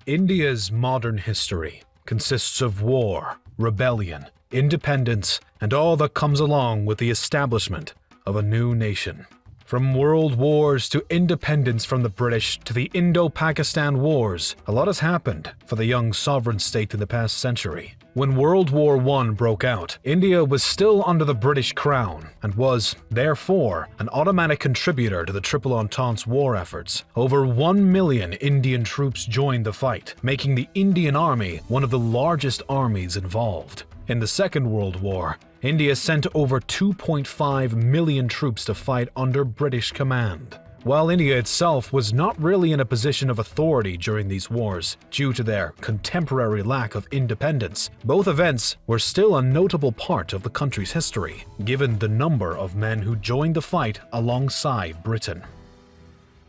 India's modern history consists of war, rebellion, independence, and all that comes along with the establishment of a new nation. From world wars to independence from the British to the Indo-Pakistan Wars, a lot has happened for the young sovereign state in the past century. When World War I broke out, India was still under the British Crown and was, therefore, an automatic contributor to the Triple Entente's war efforts. Over 1 million Indian troops joined the fight, making the Indian Army one of the largest armies involved. In the Second World War, India sent over 2.5 million troops to fight under British command. While India itself was not really in a position of authority during these wars, due to their contemporary lack of independence, both events were still a notable part of the country's history, given the number of men who joined the fight alongside Britain.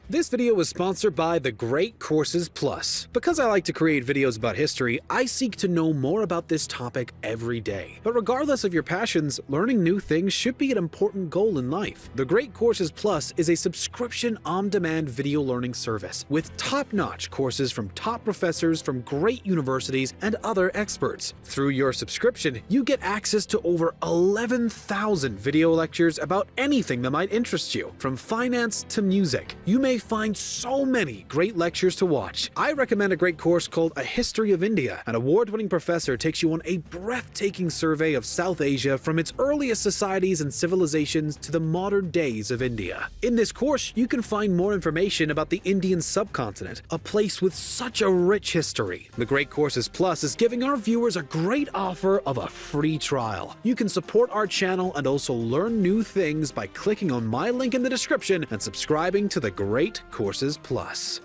This video was sponsored by The Great Courses Plus. Because I like to create videos about history, I seek to know more about this topic every day. But regardless of your passions, learning new things should be an important goal in life. The Great Courses Plus is a subscription on-demand video learning service with top-notch courses from top professors from great universities and other experts. Through your subscription, you get access to over 11,000 video lectures about anything that might interest you, from finance to music. You may find so many great lectures to watch. I recommend a great course called A History of India. An award-winning professor takes you on a breathtaking survey of South Asia from its earliest societies and civilizations to the modern days of India. In this course, you can find more information about the Indian subcontinent, a place with such a rich history. The Great Courses Plus is giving our viewers a great offer of a free trial. You can support our channel and also learn new things by clicking on my link in the description and subscribing to the Great Courses Plus.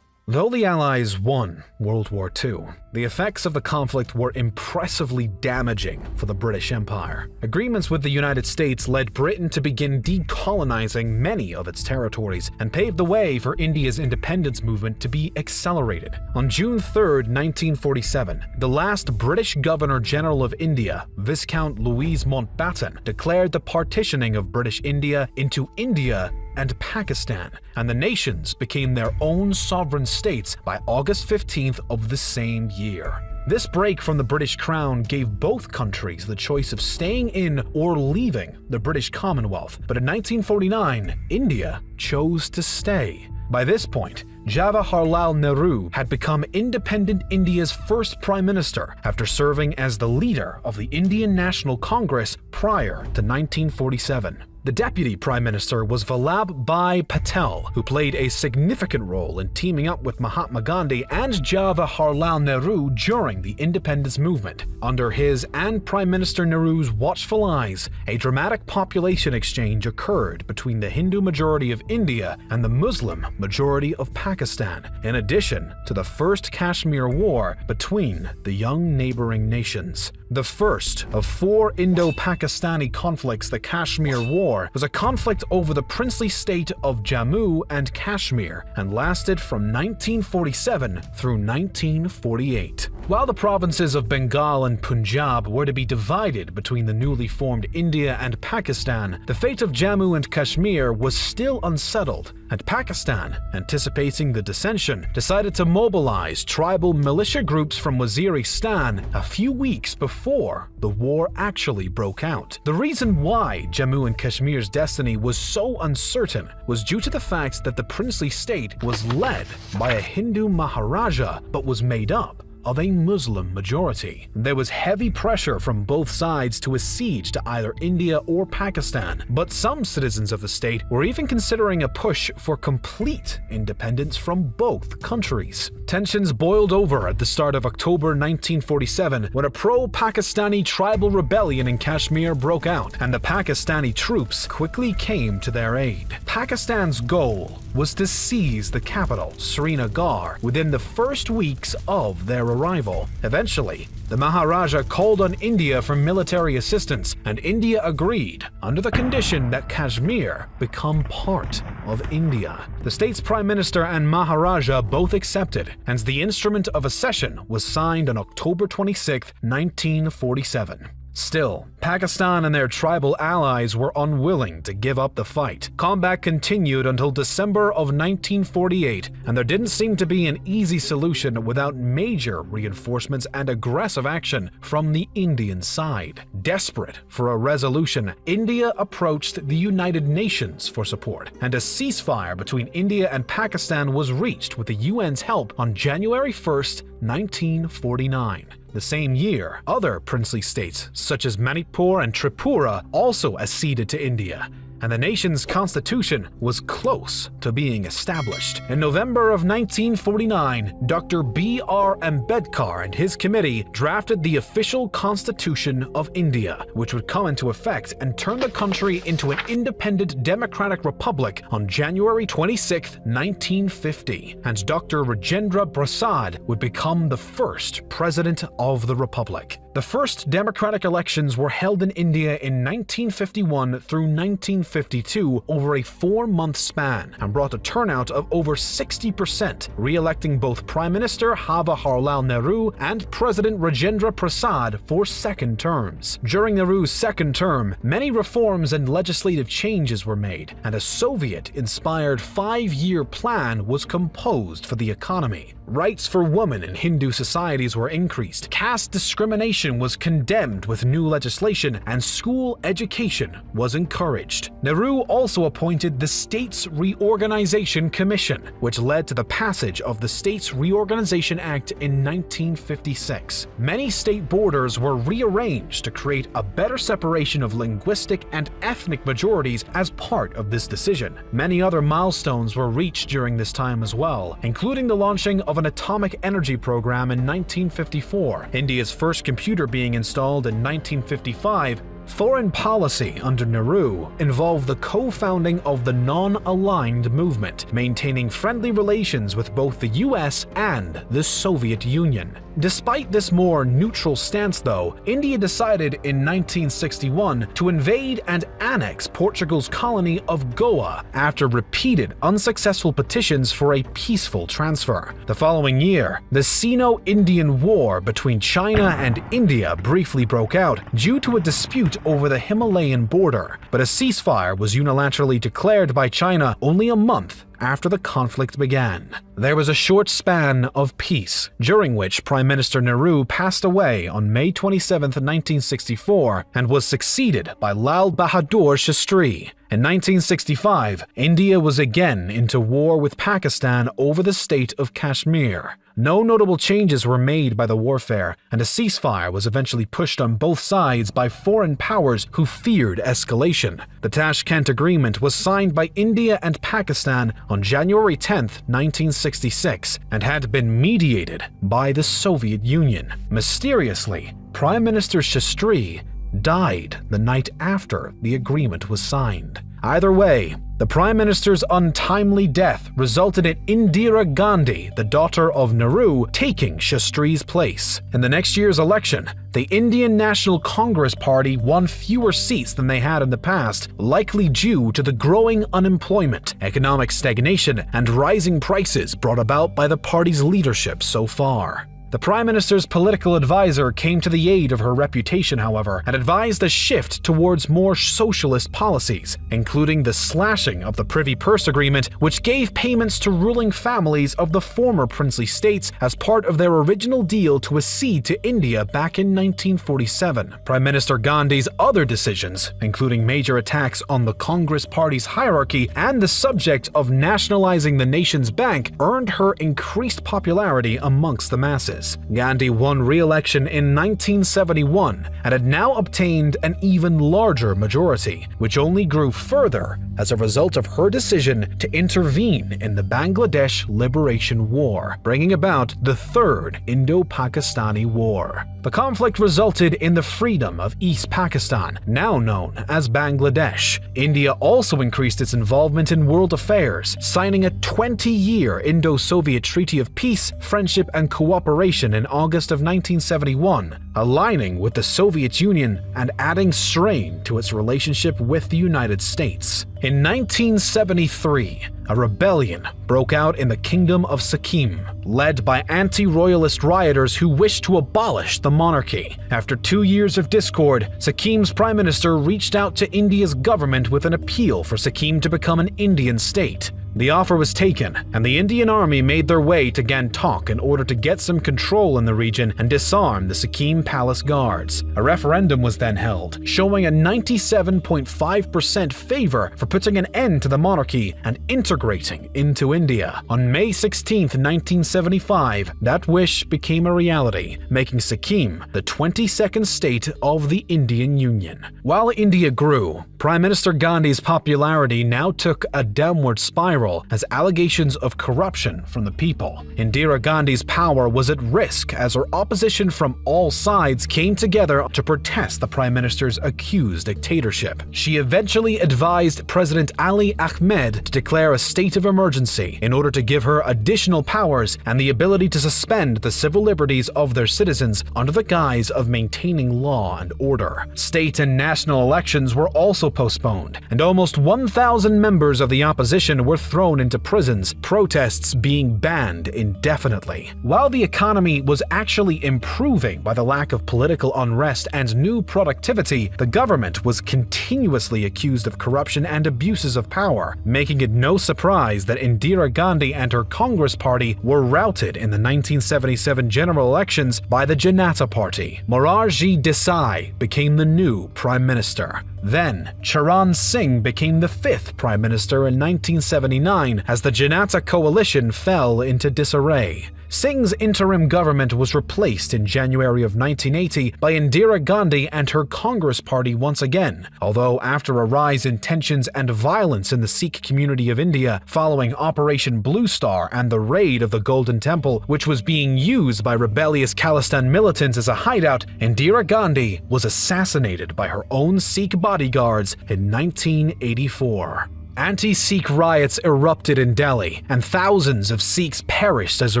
Though the Allies won World War II, the effects of the conflict were impressively damaging for the British Empire. Agreements with the United States led Britain to begin decolonizing many of its territories and paved the way for India's independence movement to be accelerated. On June 3, 1947, the last British Governor-General of India, Viscount Louis Mountbatten, declared the partitioning of British India into India and Pakistan, and the nations became their own sovereign states by August 15th of the same year. This break from the British Crown gave both countries the choice of staying in or leaving the British Commonwealth, but in 1949, India chose to stay. By this point, Jawaharlal Nehru had become independent India's first prime minister after serving as the leader of the Indian National Congress prior to 1947. The deputy prime minister was Vallabhbhai Patel, who played a significant role in teaming up with Mahatma Gandhi and Jawaharlal Nehru during the independence movement. Under his and Prime Minister Nehru's watchful eyes, a dramatic population exchange occurred between the Hindu majority of India and the Muslim majority of Pakistan, in addition to the First Kashmir War between the young neighboring nations. The first of 4 Indo-Pakistani conflicts, the Kashmir War, was a conflict over the princely state of Jammu and Kashmir and lasted from 1947 through 1948. While the provinces of Bengal and Punjab were to be divided between the newly formed India and Pakistan, the fate of Jammu and Kashmir was still unsettled, and Pakistan, anticipating the dissension, decided to mobilize tribal militia groups from Waziristan a few weeks before the war actually broke out. The reason why Jammu and Kashmir's destiny was so uncertain was due to the fact that the princely state was led by a Hindu Maharaja but was made up of a Muslim majority. There was heavy pressure from both sides to accede to either India or Pakistan, but some citizens of the state were even considering a push for complete independence from both countries. Tensions boiled over at the start of October 1947 when a pro-Pakistani tribal rebellion in Kashmir broke out, and the Pakistani troops quickly came to their aid. Pakistan's goal was to seize the capital, Srinagar, within the first weeks of their arrival. Eventually, the Maharaja called on India for military assistance, and India agreed under the condition that Kashmir become part of India. The state's prime minister and Maharaja both accepted, and the instrument of accession was signed on October 26, 1947. Still, Pakistan and their tribal allies were unwilling to give up the fight. Combat continued until December of 1948, and there didn't seem to be an easy solution without major reinforcements and aggressive action from the Indian side. Desperate for a resolution, India approached the United Nations for support, and a ceasefire between India and Pakistan was reached with the UN's help on January 1st, 1949. The same year, other princely states, such as Manipur and Tripura, also acceded to India, and the nation's constitution was close to being established. In November of 1949, Dr. B.R. Ambedkar and his committee drafted the official Constitution of India, which would come into effect and turn the country into an independent democratic republic on January 26, 1950, and Dr. Rajendra Prasad would become the first president of the republic. The first democratic elections were held in India in 1951 through 1952 over a 4-month span and brought a turnout of over 60%, re-electing both Prime Minister Jawaharlal Nehru and President Rajendra Prasad for second terms. During Nehru's second term, many reforms and legislative changes were made, and a Soviet-inspired 5-year plan was composed for the economy. Rights for women in Hindu societies were increased, caste discrimination was condemned with new legislation, and school education was encouraged. Nehru also appointed the States Reorganization Commission, which led to the passage of the States Reorganization Act in 1956. Many state borders were rearranged to create a better separation of linguistic and ethnic majorities as part of this decision. Many other milestones were reached during this time as well, including the launching of an atomic energy program in 1954, India's first computer being installed in 1955. Foreign policy under Nehru involved the co-founding of the Non-Aligned Movement, maintaining friendly relations with both the US and the Soviet Union. Despite this more neutral stance though, India decided in 1961 to invade and annex Portugal's colony of Goa after repeated unsuccessful petitions for a peaceful transfer. The following year, the Sino-Indian War between China and India briefly broke out due to a dispute over the Himalayan border, but a ceasefire was unilaterally declared by China only a month after the conflict began. There was a short span of peace, during which Prime Minister Nehru passed away on May 27, 1964, and was succeeded by Lal Bahadur Shastri. In 1965, India was again into war with Pakistan over the state of Kashmir. No notable changes were made by the warfare, and a ceasefire was eventually pushed on both sides by foreign powers who feared escalation. The Tashkent Agreement was signed by India and Pakistan on January 10, 1966, and had been mediated by the Soviet Union. Mysteriously, Prime Minister Shastri died the night after the agreement was signed. Either way, the Prime Minister's untimely death resulted in Indira Gandhi, the daughter of Nehru, taking Shastri's place. In the next year's election, the Indian National Congress Party won fewer seats than they had in the past, likely due to the growing unemployment, economic stagnation, and rising prices brought about by the party's leadership so far. The Prime Minister's political advisor came to the aid of her reputation, however, and advised a shift towards more socialist policies, including the slashing of the Privy Purse Agreement, which gave payments to ruling families of the former princely states as part of their original deal to accede to India back in 1947. Prime Minister Gandhi's other decisions, including major attacks on the Congress Party's hierarchy and the subject of nationalizing the nation's bank, earned her increased popularity amongst the masses. Gandhi won re-election in 1971 and had now obtained an even larger majority, which only grew further as a result of her decision to intervene in the Bangladesh Liberation War, bringing about the Third Indo-Pakistani War. The conflict resulted in the freedom of East Pakistan, now known as Bangladesh. India also increased its involvement in world affairs, signing a 20-year Indo-Soviet Treaty of Peace, Friendship, and Cooperation nation in August of 1971, aligning with the Soviet Union and adding strain to its relationship with the United States. In 1973, a rebellion broke out in the Kingdom of Sikkim, led by anti-royalist rioters who wished to abolish the monarchy. After 2 years of discord, Sikkim's prime minister reached out to India's government with an appeal for Sikkim to become an Indian state. The offer was taken, and the Indian army made their way to Gangtok in order to get some control in the region and disarm the Sikkim Palace Guards. A referendum was then held, showing a 97.5% favor for putting an end to the monarchy and integrating into India. On May 16, 1975, that wish became a reality, making Sikkim the 22nd state of the Indian Union. While India grew, Prime Minister Gandhi's popularity now took a downward spiral as allegations of corruption from the people. Indira Gandhi's power was at risk as her opposition from all sides came together to protest the prime minister's accused dictatorship. She eventually advised President Ali Ahmed to declare a state of emergency in order to give her additional powers and the ability to suspend the civil liberties of their citizens under the guise of maintaining law and order. State and national elections were also postponed, and almost 1,000 members of the opposition were thrown into prisons, protests being banned indefinitely. While the economy was actually improving by the lack of political unrest and new productivity, the government was continuously accused of corruption and abuses of power, making it no surprise that Indira Gandhi and her Congress Party were routed in the 1977 general elections by the Janata Party. Morarji Desai became the new prime minister. Then, Charan Singh became the 5th prime minister in 1979 as the Janata coalition fell into disarray. Singh's interim government was replaced in January of 1980 by Indira Gandhi and her Congress Party once again, although after a rise in tensions and violence in the Sikh community of India following Operation Blue Star and the raid of the Golden Temple, which was being used by rebellious Khalistan militants as a hideout, Indira Gandhi was assassinated by her own Sikh bodyguards in 1984. Anti-Sikh riots erupted in Delhi, and thousands of Sikhs perished as a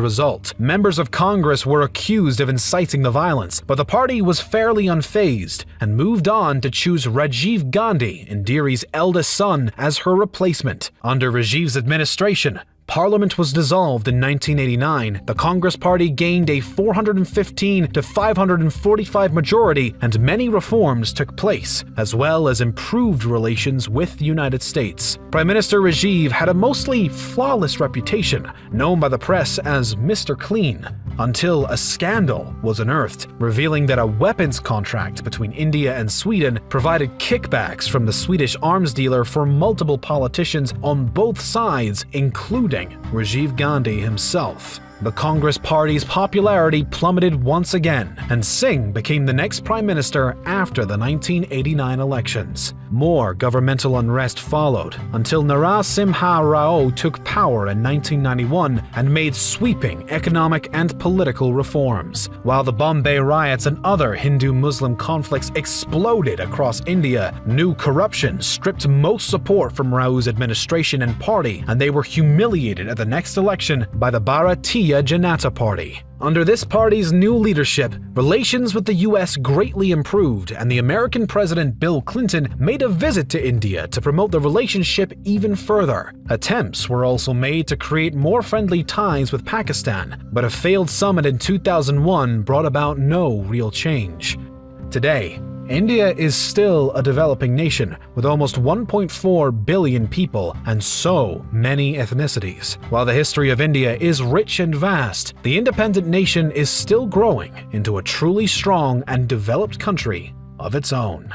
result. Members of Congress were accused of inciting the violence, but the party was fairly unfazed and moved on to choose Rajiv Gandhi, Indira's eldest son, as her replacement. Under Rajiv's administration, Parliament was dissolved in 1989, the Congress Party gained a 415 to 545 majority, and many reforms took place, as well as improved relations with the United States. Prime Minister Rajiv had a mostly flawless reputation, known by the press as Mr. Clean, until a scandal was unearthed, revealing that a weapons contract between India and Sweden provided kickbacks from the Swedish arms dealer for multiple politicians on both sides, including Rajiv Gandhi himself. The Congress Party's popularity plummeted once again, and Singh became the next prime minister after the 1989 elections. More governmental unrest followed, until Narasimha Rao took power in 1991 and made sweeping economic and political reforms. While the Bombay riots and other Hindu-Muslim conflicts exploded across India, new corruption stripped most support from Rao's administration and party, and they were humiliated at the next election by the Bharatiya Janata Party. Under this party's new leadership, relations with the US greatly improved, and the American President Bill Clinton made a visit to India to promote the relationship even further. Attempts were also made to create more friendly ties with Pakistan, but a failed summit in 2001 brought about no real change. Today, India is still a developing nation with almost 1.4 billion people and so many ethnicities. While the history of India is rich and vast, the independent nation is still growing into a truly strong and developed country of its own.